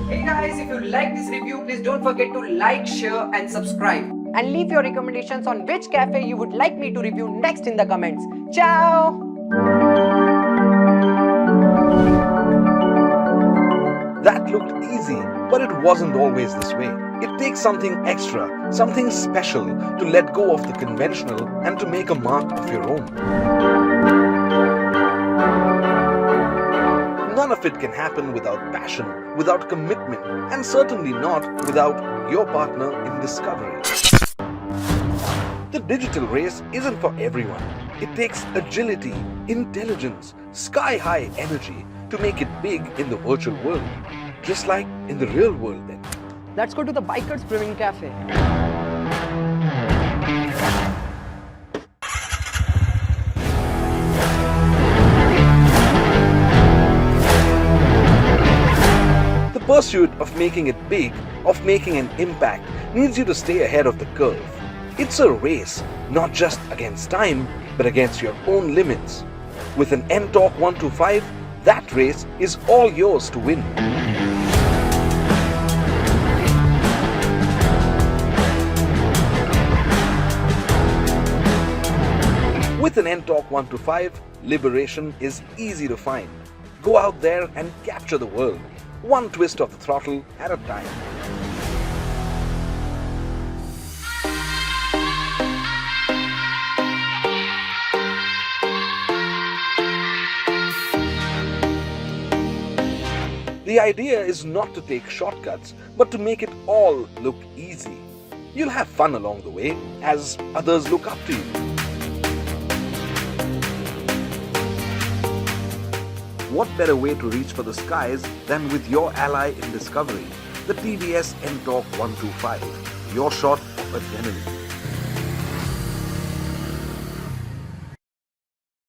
Hey guys, if you like this review, please don't forget to like, share and subscribe. And leave your recommendations on which cafe you would like me to review next in the comments. Ciao! That looked easy, but it wasn't always this way. It takes something extra, something special to let go of the conventional and to make a mark of your own. None of it can happen without passion, without commitment, and certainly not without your partner in discovery. The digital race isn't for everyone. It takes agility, intelligence, sky-high energy to make it big in the virtual world. Just like in the real world then. Let's go to the Bikers Brewing Cafe. The pursuit of making it big, of making an impact, needs you to stay ahead of the curve. It's a race, not just against time, but against your own limits. With an NTORQ 125, that race is all yours to win. With an NTORQ 125, liberation is easy to find. Go out there and capture the world, one twist of the throttle at a time. The idea is not to take shortcuts, but to make it all look easy. You'll have fun along the way as others look up to you. What better way to reach for the skies than with your ally in discovery, the TVS NTORQ 125, your shot of adrenaline.